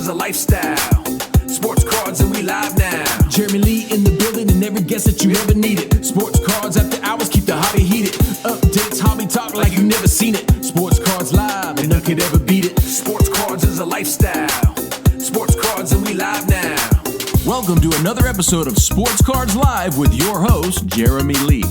is a lifestyle. Sports cards and we live now. JLee in the building and every guest that you ever needed. Sports cards after hours keep the hobby heated. Updates, hobby talk like you never seen it. Sports cards live and none could ever beat it. Sports cards is a lifestyle. Sports cards and we live now. Welcome to another episode of Sports Cards Live with your host, JLee.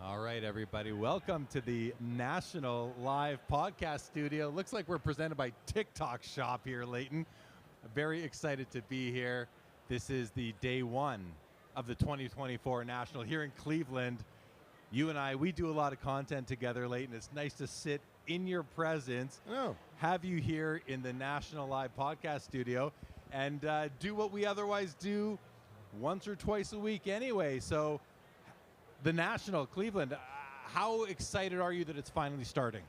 All right, everybody. Welcome to the National Live Podcast Studio. Looks like we're presented by TikTok Shop here, Leighton. I'm very excited to be here. This is the day one of the 2024 National here in Cleveland. You and I, we do a lot of content together, Leighton. It's nice to sit in your presence, have you here in the National Live Podcast Studio, and do what we otherwise do once or twice a week anyway. So the National, Cleveland, how excited are you that it's finally starting?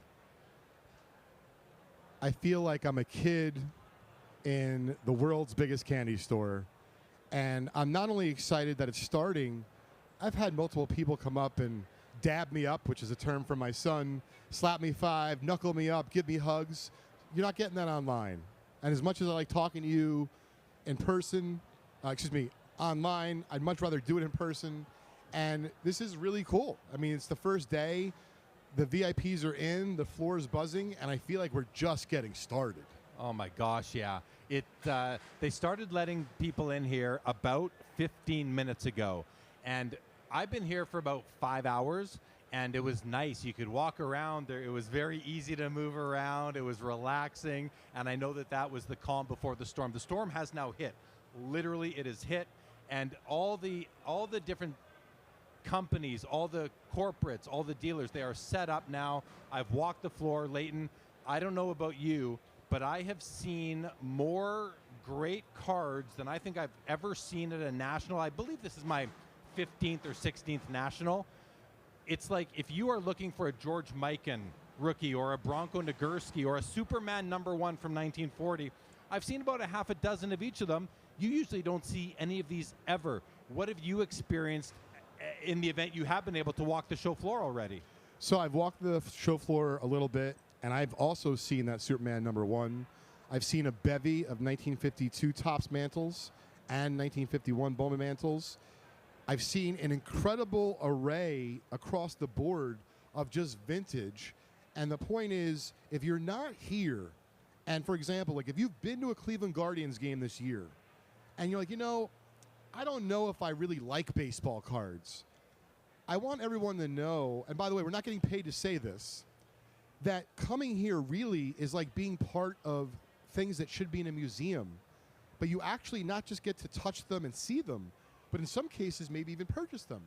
I feel like I'm a kid in the world's biggest candy store, and I'm not only excited that it's starting, I've had multiple people come up and dab me up, which is a term from my son, slap me five, knuckle me up, give me hugs. You're not getting that online. And as much as I like talking to you in person, online, I'd much rather do it in person. And this is really cool. I mean, it's the first day. The VIPs are in, the floor is buzzing, and I feel like we're just getting started. Oh my gosh, yeah. They started letting people in here about 15 minutes ago. And I've been here for about 5 hours, and it was nice. You could walk around there. It was very easy to move around. It was relaxing, and I know that was the calm before the storm. The storm has now hit. Literally, it has hit, and all the different companies, all the corporates, all the dealers, they are set up now. I've walked the floor, Leighton. I don't know about you, but I have seen more great cards than I think I've ever seen at a national. I believe this is my 15th or 16th national. It's like if you are looking for a George Mikan rookie or a Bronco Nagurski or a Superman #1 from 1940, I've seen about a half a dozen of each of them. You usually don't see any of these ever. What have you experienced in the event you have been able to walk the show floor already? So I've walked the show floor a little bit, and I've also seen that Superman #1. I've seen a bevy of 1952 Topps mantles and 1951 Bowman mantles. I've seen an incredible array across the board of just vintage. And the point is, if you're not here, and for example, like if you've been to a Cleveland Guardians game this year, and you're like, I don't know if I really like baseball cards. I want everyone to know, and by the way, we're not getting paid to say this, that coming here really is like being part of things that should be in a museum. But you actually not just get to touch them and see them, but in some cases maybe even purchase them.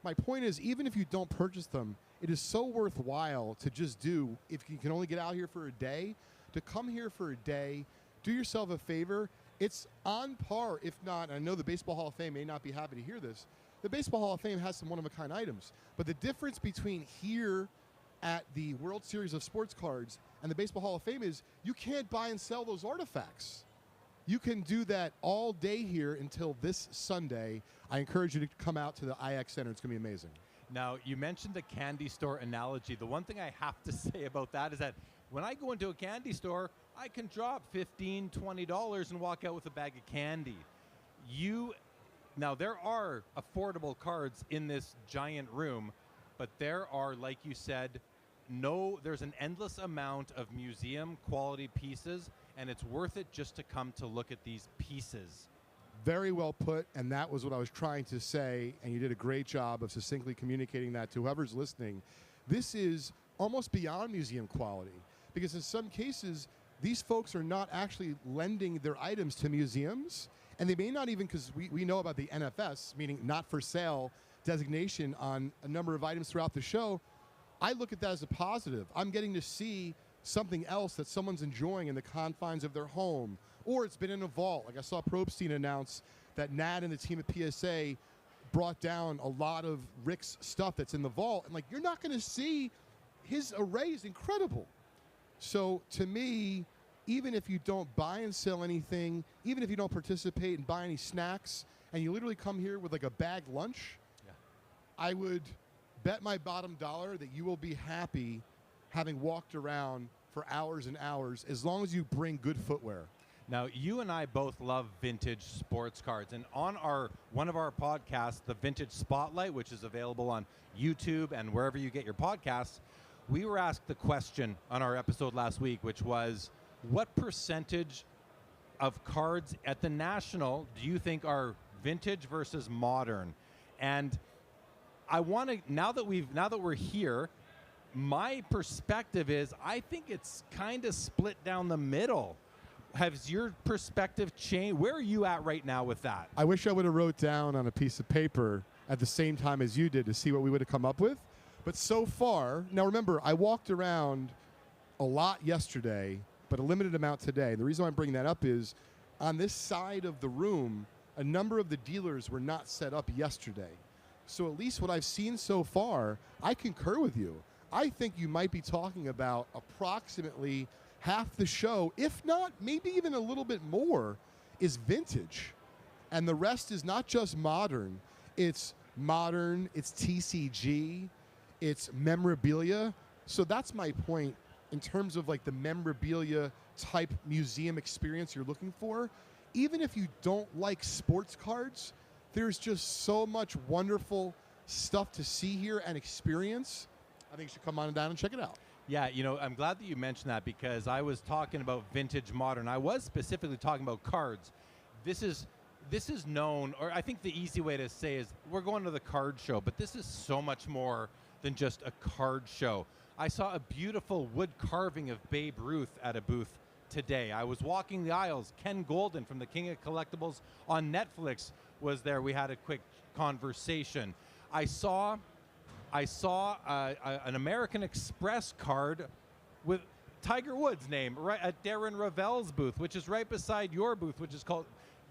My point is, even if you don't purchase them, it is so worthwhile to just do, if you can only get out here for a day, to come here for a day, do yourself a favor. It's on par, if not, and I know the Baseball Hall of Fame may not be happy to hear this, the Baseball Hall of Fame has some one-of-a-kind items. But the difference between here at the World Series of Sports Cards and the Baseball Hall of Fame is you can't buy and sell those artifacts. You can do that all day here until this Sunday. I encourage you to come out to the IX Center. It's going to be amazing. Now, you mentioned the candy store analogy. The one thing I have to say about that is that when I go into a candy store, I can drop $15, $20 and walk out with a bag of candy. Now, there are affordable cards in this giant room, but there are, like you said, there's an endless amount of museum quality pieces, and it's worth it just to come to look at these pieces. Very well put, and that was what I was trying to say, and you did a great job of succinctly communicating that to whoever's listening. This is almost beyond museum quality, because in some cases, these folks are not actually lending their items to museums, and they may not even, because we know about the NFS, meaning not for sale designation on a number of items throughout the show. I look at that as a positive. I'm getting to see something else that someone's enjoying in the confines of their home, or it's been in a vault. Like I saw Probstein announce that Nat and the team at PSA brought down a lot of Rick's stuff that's in the vault, and like you're not going to see, his array is incredible. So to me, even if you don't buy and sell anything, even if you don't participate and buy any snacks, and you literally come here with like a bag lunch, I would bet my bottom dollar that you will be happy having walked around for hours and hours, as long as you bring good footwear. Now, you and I both love vintage sports cards, and on one of our podcasts, the Vintage Spotlight, which is available on YouTube and wherever you get your podcasts, we were asked the question on our episode last week, which was, what percentage of cards at the National do you think are vintage versus modern? And I want to, now that we're here, my perspective is I think it's kind of split down the middle. Has your perspective changed? Where are you at right now with that? I wish I would have wrote down on a piece of paper at the same time as you did to see what we would have come up with. But so far, now remember, I walked around a lot yesterday, but a limited amount today. The reason I'm bringing that up is on this side of the room, a number of the dealers were not set up yesterday. So at least what I've seen so far, I concur with you. I think you might be talking about approximately half the show, if not maybe even a little bit more, is vintage. And the rest is not just modern. It's modern, it's TCG, it's memorabilia. So that's my point in terms of like the memorabilia type museum experience you're looking for. Even if you don't like sports cards, there's just so much wonderful stuff to see here and experience. I think you should come on down and check it out. Yeah, you know, I'm glad that you mentioned that because I was talking about vintage modern. I was specifically talking about cards. This is known, or I think the easy way to say is we're going to the card show, but this is so much more than just a card show. I saw a beautiful wood carving of Babe Ruth at a booth today. I was walking the aisles. Ken Golden from the King of Collectibles on Netflix was there. We had a quick conversation. I saw an American Express card with Tiger Woods' name right at Darren Ravel's booth, which is right beside your booth, which is called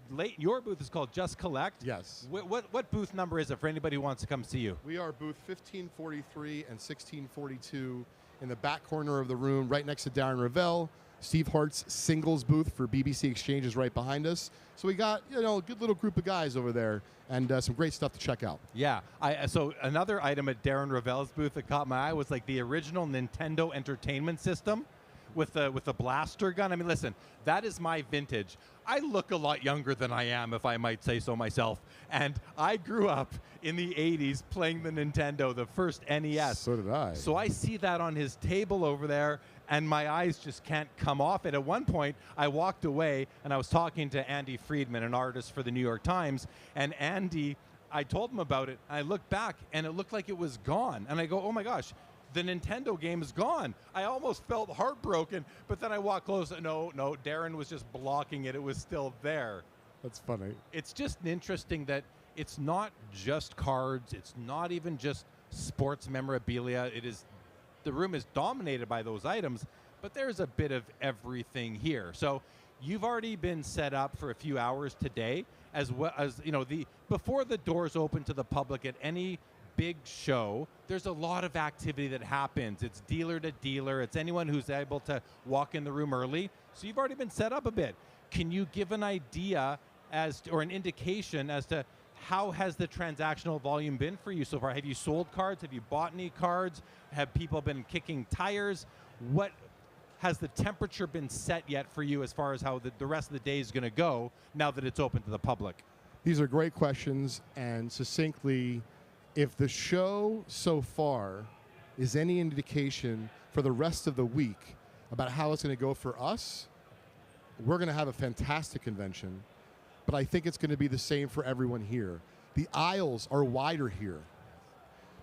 Leighton. Your booth is called Just Collect. Yes. What booth number is it for anybody who wants to come see you? We are booth 1543 and 1642 in the back corner of the room, right next to Darren Ravel. Steve Hart's singles booth for BBC Exchange is right behind us. So we got, you know, a good little group of guys over there and some great stuff to check out. Yeah. So another item at Darren Ravel's booth that caught my eye was like the original Nintendo Entertainment System with the blaster gun. I mean, listen, that is my vintage. I look a lot younger than I am, if I might say so myself. And I grew up in the 80s playing the Nintendo, the first NES. So did I. So I see that on his table over there, and my eyes just can't come off it. At one point, I walked away, and I was talking to Andy Friedman, an artist for the New York Times, and Andy, I told him about it, and I looked back, and it looked like it was gone. And I go, oh my gosh, the Nintendo game is gone. I almost felt heartbroken, but then I walked close. No, Darren was just blocking it. It was still there. That's funny. It's just interesting that it's not just cards. It's not even just sports memorabilia. The room is dominated by those items, but there's a bit of everything here. So you've already been set up for a few hours today, as well as, you know, before the doors open to the public at any big show, there's a lot of activity that happens. It's dealer to dealer. It's anyone who's able to walk in the room early. So you've already been set up a bit. Can you give an idea or an indication as to how has the transactional volume been for you so far? Have you sold cards? Have you bought any cards? Have people been kicking tires? What has the temperature been set yet for you as far as how the rest of the day is going to go now that it's open to the public? These are great questions, and succinctly, if the show so far is any indication for the rest of the week about how it's going to go for us, we're going to have a fantastic convention, but I think it's going to be the same for everyone here. The aisles are wider here.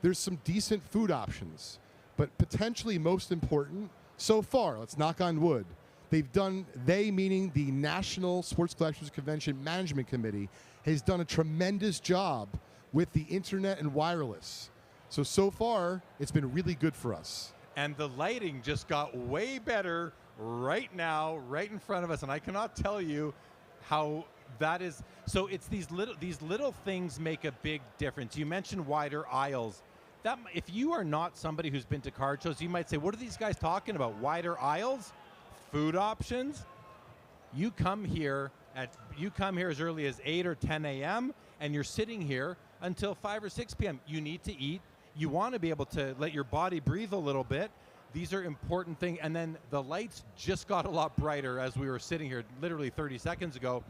There's some decent food options, but potentially most important, so far, let's knock on wood, they meaning the National Sports Collectors Convention Management Committee, has done a tremendous job with the internet and wireless. So far, it's been really good for us. And the lighting just got way better right now, right in front of us, and I cannot tell you how that is. So it's these little things make a big difference. You mentioned wider aisles. That, if you are not somebody who's been to card shows, you might say, what are these guys talking about? Wider aisles? Food options? You come here as early as 8 or 10 a.m., and you're sitting here until 5 or 6 p.m. You need to eat. You want to be able to let your body breathe a little bit. These are important things. And then the lights just got a lot brighter as we were sitting here literally 30 seconds ago.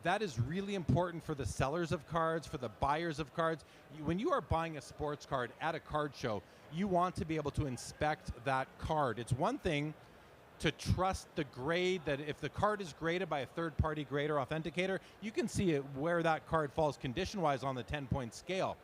That is really important for the sellers of cards, for the buyers of cards. When you are buying a sports card at a card show, you want to be able to inspect that card. It's one thing to trust the grade, that if the card is graded by a third-party grader authenticator, you can see it where that card falls condition-wise on the 10-point scale.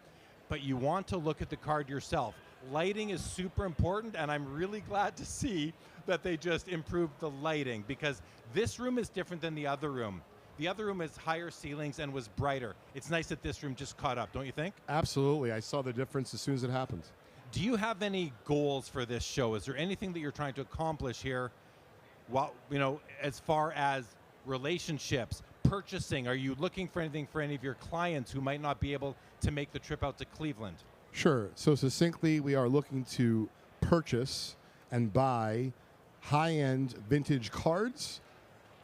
But you want to look at the card yourself. Lighting is super important, and I'm really glad to see that they just improved the lighting, because this room is different than the other room. The other room has higher ceilings and was brighter. It's nice that this room just caught up, don't you think? Absolutely. I saw the difference as soon as it happened. Do you have any goals for this show? Is there anything that you're trying to accomplish here? Well, as far as relationships, purchasing, are you looking for anything for any of your clients who might not be able to make the trip out to Cleveland? Sure. So succinctly, we are looking to purchase and buy high-end vintage cards,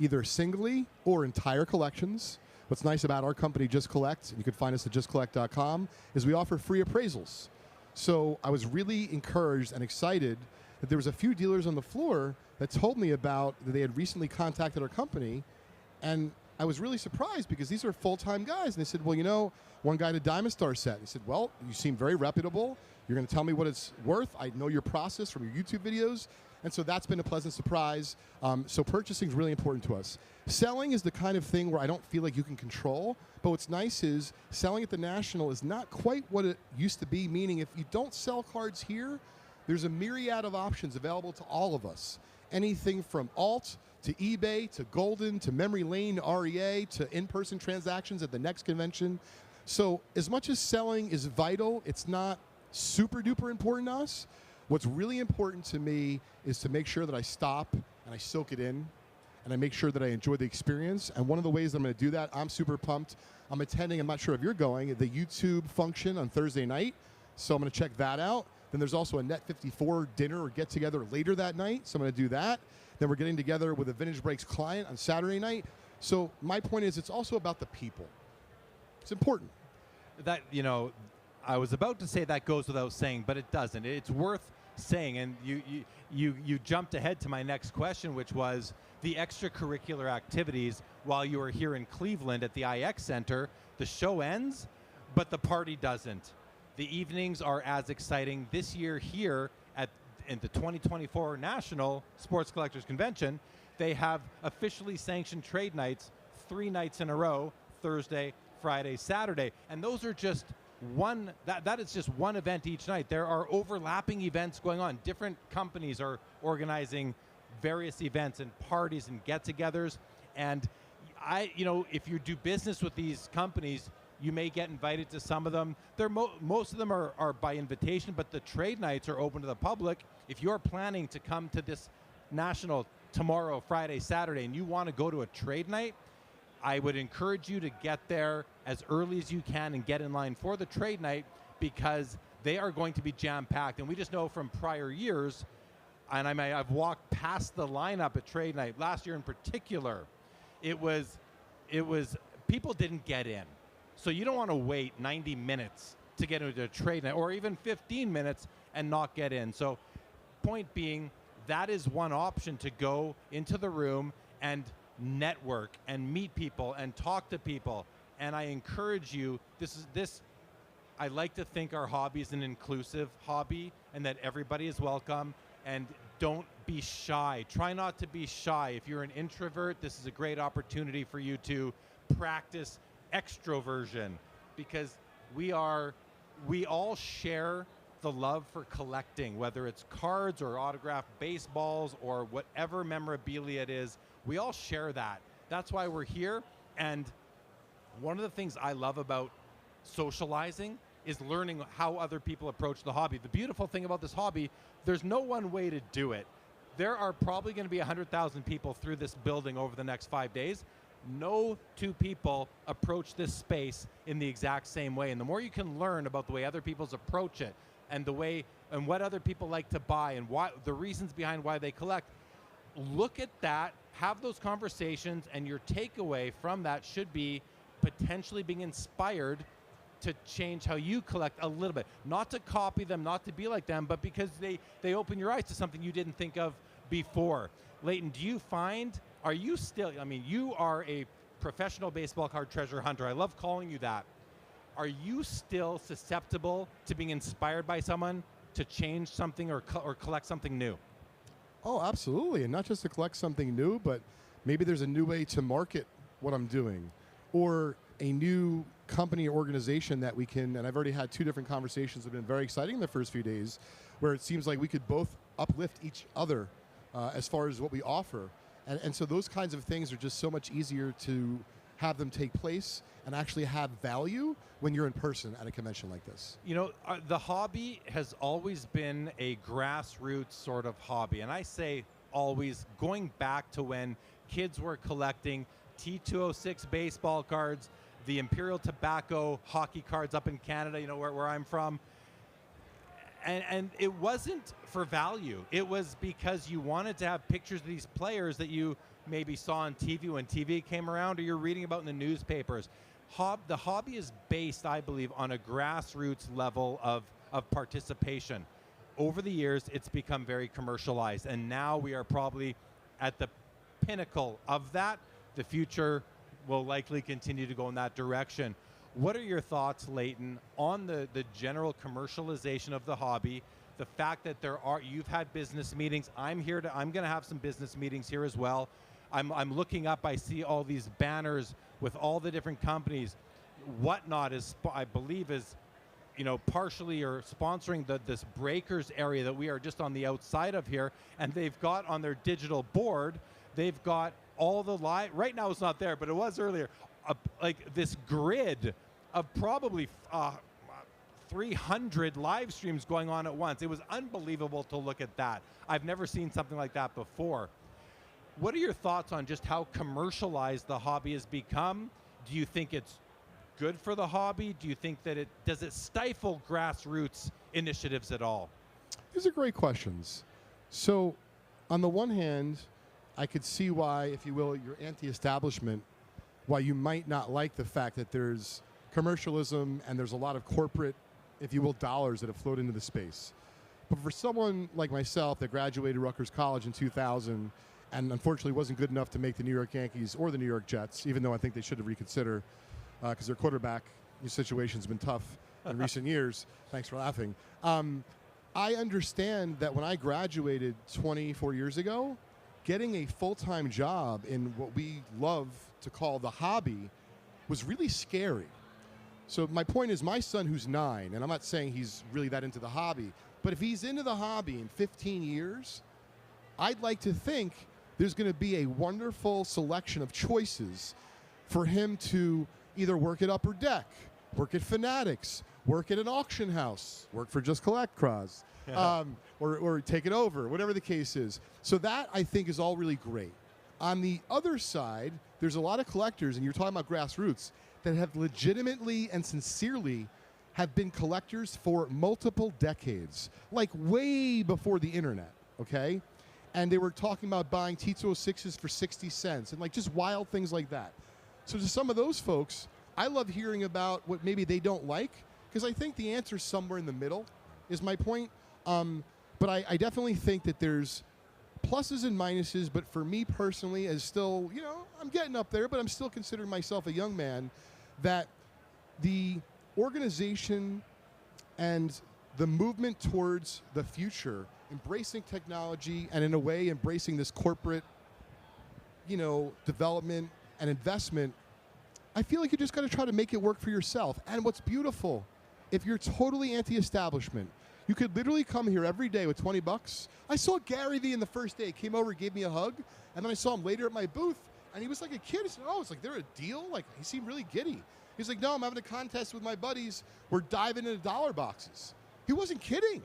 either singly or entire collections. What's nice about our company, Just Collect, and you can find us at justcollect.com, is we offer free appraisals. So I was really encouraged and excited that there was a few dealers on the floor that told me about that they had recently contacted our company, and I was really surprised because these are full-time guys. And they said, well, one guy had a Diamond Star set. He said, well, you seem very reputable. You're going to tell me what it's worth. I know your process from your YouTube videos. And so that's been a pleasant surprise. So purchasing is really important to us. Selling is the kind of thing where I don't feel like you can control. But what's nice is selling at the National is not quite what it used to be, meaning if you don't sell cards here, there's a myriad of options available to all of us. Anything from alt to eBay, to Golden, to Memory Lane, REA, to in-person transactions at the next convention. So as much as selling is vital, it's not super duper important to us. What's really important to me is to make sure that I stop and I soak it in, and I make sure that I enjoy the experience. And one of the ways that I'm going to do that, I'm super pumped. I'm attending, I'm not sure if you're going, the YouTube function on Thursday night. So I'm going to check that out. Then there's also a Net 54 dinner or get-together later that night. So I'm going to do that. Then we're getting together with a Vintage Breaks client on Saturday night. So my point is, it's also about the people. It's important. That, I was about to say that goes without saying, but it doesn't. It's worth saying, and you jumped ahead to my next question, which was the extracurricular activities while you were here in Cleveland at the IX Center. The show ends, but the party doesn't. The evenings are as exciting. This year here in the 2024 National Sports Collectors Convention, they have officially sanctioned trade nights 3 nights in a row, Thursday, Friday, Saturday. And those are just that is just one event each night. There are overlapping events going on. Different companies are organizing various events and parties and get-togethers. And if you do business with these companies, you may get invited to some of them. Most of them are by invitation, but the trade nights are open to the public. If you're planning to come to this National tomorrow, Friday, Saturday, and you want to go to a trade night, I would encourage you to get there as early as you can and get in line for the trade night, because they are going to be jam-packed. And we just know from prior years, and I've walked past the lineup at trade night last year in particular, it was people didn't get in. So you don't want to wait 90 minutes to get into a trade night, or even 15 minutes and not get in. So point being, that is one option, to go into the room and network and meet people and talk to people. And I encourage you, I like to think our hobby is an inclusive hobby and that everybody is welcome. And don't be shy. Try not to be shy. If you're an introvert, this is a great opportunity for you to practice extroversion, because we all share the love for collecting, whether it's cards or autographed baseballs or whatever memorabilia it is. We all share that. That's why we're here. And one of the things I love about socializing is learning how other people approach the hobby. The beautiful thing about this hobby, there's no one way to do it. There are probably going to be 100,000 people through this building over the next 5 days. No two people approach this space in the exact same way. And the more you can learn about the way other people's approach it, and the way and what other people like to buy, and why, the reasons behind why they collect, look at that, have those conversations, and your takeaway from that should be potentially being inspired to change how you collect a little bit. Not to copy them, not to be like them, but because they open your eyes to something you didn't think of before. Leighton, do you find, are you still, I mean, you are a professional baseball card treasure hunter. I love calling you that. Are you still susceptible to being inspired by someone to change something or collect something new? Oh, absolutely. And not just to collect something new, but maybe there's a new way to market what I'm doing, or a new company or organization that we can, and I've already had 2 different conversations that have been very exciting in the first few days, where it seems like we could both uplift each other as far as what we offer. And so those kinds of things are just so much easier to have them take place and actually have value when you're in person at a convention like this. You know, the hobby has always been a grassroots sort of hobby. And I say always, going back to when kids were collecting T206 baseball cards, the Imperial Tobacco hockey cards up in Canada, you know, where I'm from. And it wasn't for value. It was because you wanted to have pictures of these players that you maybe saw on TV when TV came around, or you're reading about in the newspapers. The hobby is based, I believe, on a grassroots level of participation. Over the years, it's become very commercialized, and now we are probably at the pinnacle of that. The future will likely continue to go in that direction. What are your thoughts, Leighton, on the general commercialization of the hobby? The fact that you've had business meetings. I'm going to have some business meetings here as well. I'm looking up, I see all these banners with all the different companies. Whatnot is, I believe, is, you know, partially or sponsoring this breakers area that we are just on the outside of here, and they've got on their digital board, they've got all the right now it's not there, but it was earlier, like this grid of probably 300 live streams going on at once. It was unbelievable to look at that. I've never seen something like that before. What are your thoughts on just how commercialized the hobby has become? Do you think it's good for the hobby? Do you think that does it stifle grassroots initiatives at all? These are great questions. So on the one hand, I could see why, if you will, you're anti-establishment, why you might not like the fact that there's commercialism and there's a lot of corporate, if you will, dollars that have flowed into the space. But for someone like myself that graduated Rutgers College in 2000 and unfortunately wasn't good enough to make the New York Yankees or the New York Jets, even though I think they should have reconsidered because their quarterback situation's been tough in recent years. Thanks for laughing. I understand that when I graduated 24 years ago, getting a full-time job in what we love to call the hobby was really scary. So my point is, my son who's 9, and I'm not saying he's really that into the hobby, but if he's into the hobby in 15 years, I'd like to think there's going to be a wonderful selection of choices for him to either work at Upper Deck, work at Fanatics, work at an auction house, work for Just Collect Cross, or take it over, whatever the case is. So that, I think, is all really great. On the other side, there's a lot of collectors, and you're talking about grassroots, that have legitimately and sincerely have been collectors for multiple decades, like way before the internet, okay? And they were talking about buying T206s for 60 cents and like just wild things like that. So to some of those folks, I love hearing about what maybe they don't like, because I think the answer's somewhere in the middle, is my point. But I definitely think that there's pluses and minuses, but for me personally, as still, you know, I'm getting up there, but I'm still considering myself a young man, that the organization and the movement towards the future, embracing technology and in a way embracing this corporate, you know, development and investment, I feel like you just got to try to make it work for yourself. And what's beautiful, if you're totally anti-establishment, you could literally come here every day with 20 bucks. I saw Gary Vee in the first day. He came over, gave me a hug, and then I saw him later at my booth, and he was like a kid. He said, oh, it's like, there a deal? Like, he seemed really giddy. He's like, no, I'm having a contest with my buddies. We're diving into dollar boxes. He wasn't kidding.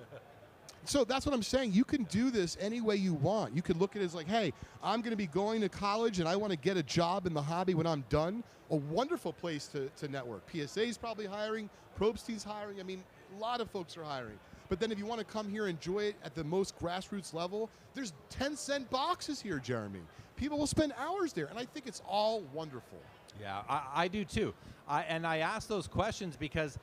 So that's what I'm saying. You can do this any way you want. You can look at it as like, hey, I'm going to be going to college and I want to get a job in the hobby when I'm done. A wonderful place to network. PSA's probably hiring. Probstein's hiring. I mean, a lot of folks are hiring. But then if you want to come here and enjoy it at the most grassroots level, there's 10-cent boxes here, Jeremy. People will spend hours there, and I think it's all wonderful. Yeah, I do too. And I ask those questions because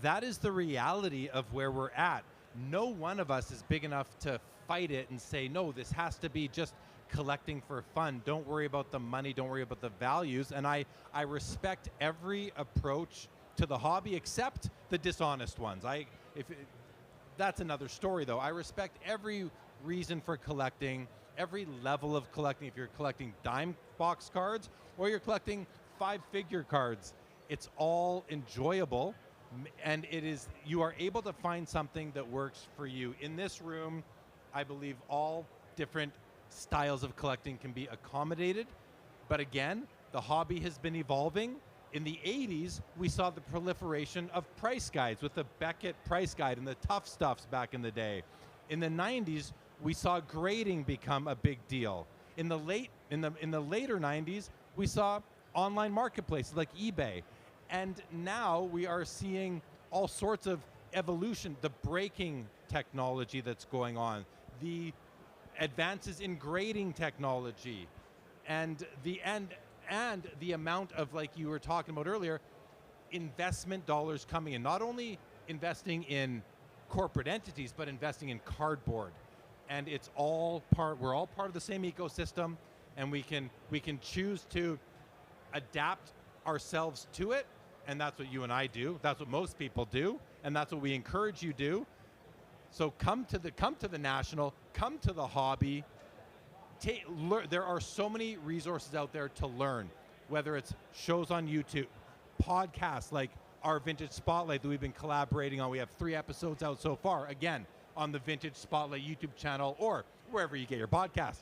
that is the reality of where we're at. No one of us is big enough to fight it and say, no, this has to be just collecting for fun. Don't worry about the money. Don't worry about the values. And I respect every approach to the hobby except the dishonest ones. That's another story, though. I respect every reason for collecting, every level of collecting. If you're collecting dime box cards or you're collecting 5-figure cards, it's all enjoyable, and you are able to find something that works for you. In this room, I believe all different styles of collecting can be accommodated, but again, the hobby has been evolving. In the 80s, we saw the proliferation of price guides with the Beckett price guide and the Tough Stuffs back in the day. In the 90s, we saw grading become a big deal. In the later 90s, we saw online marketplaces like eBay. And now we are seeing all sorts of evolution, the breaking technology that's going on, the advances in grading technology, and the amount of, like you were talking about earlier, investment dollars coming in. Not only investing in corporate entities, but investing in cardboard. And we're all part of the same ecosystem, and we can choose to adapt ourselves to it, and that's what you and I do. That's what most people do, and that's what we encourage you do. So come to the National, come to the hobby. There are so many resources out there to learn, whether it's shows on YouTube, podcasts like our Vintage Spotlight that we've been collaborating on. We have 3 episodes out so far, again, on the Vintage Spotlight YouTube channel or wherever you get your podcast.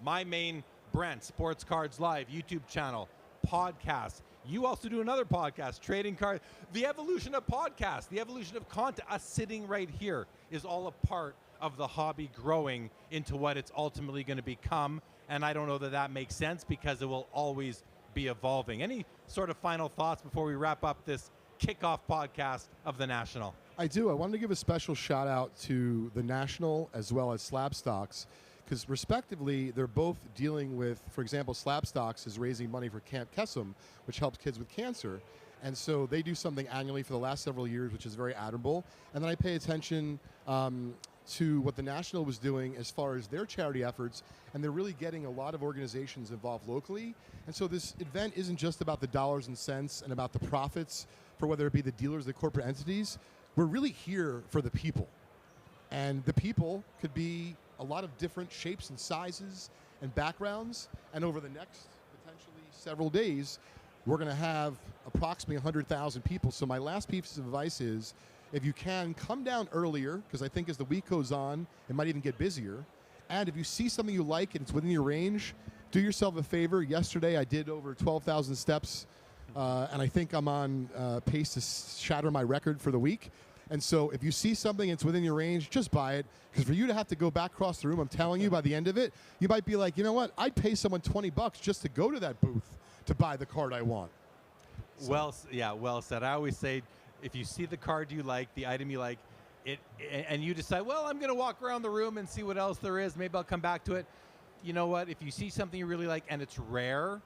My main brand, Sports Cards Live YouTube channel, podcasts. You also do another podcast, Trading Cards. The evolution of podcasts, the evolution of content, us sitting right here is all a part of the hobby growing into what it's ultimately going to become. And I don't know that makes sense because it will always be evolving. Any sort of final thoughts before we wrap up this kickoff podcast of the National? I do. I wanted to give a special shout out to the National as well as Slab Stocks, because respectively, they're both dealing with, for example, Slab Stocks is raising money for Camp Kesem, which helps kids with cancer. And so they do something annually for the last several years, which is very admirable. And then I pay attention to what the National was doing as far as their charity efforts, and they're really getting a lot of organizations involved locally. And so this event isn't just about the dollars and cents and about the profits for whether it be the dealers, the corporate entities. We're really here for the people. And the people could be a lot of different shapes and sizes and backgrounds. And over the next potentially several days, we're going to have approximately 100,000 people. So my last piece of advice is, if you can, come down earlier, because I think as the week goes on, it might even get busier. And if you see something you like and it's within your range, do yourself a favor. Yesterday I did over 12,000 steps, and I think I'm on pace to shatter my record for the week. And so if you see something that's within your range, just buy it. Because for you to have to go back across the room, I'm telling you, by the end of it, you might be like, you know what? I'd pay someone $20 just to go to that booth to buy the card I want. So. Well said. I always say, if you see the card you like, the item you like, and you decide, well, I'm going to walk around the room and see what else there is. Maybe I'll come back to it. You know what? If you see something you really like and it's rare,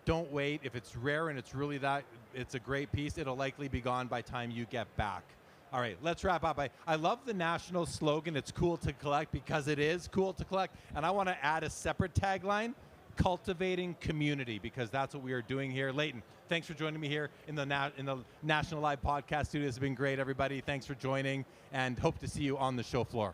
don't wait. If it's rare and it's a great piece, it'll likely be gone by the time you get back. All right, let's wrap up. I love the National slogan, it's cool to collect, because it is cool to collect. And I want to add a separate tagline, cultivating community, because that's what we are doing here. Leighton, thanks for joining me here in the National Live podcast studio. It's been great, everybody. Thanks for joining, and hope to see you on the show floor.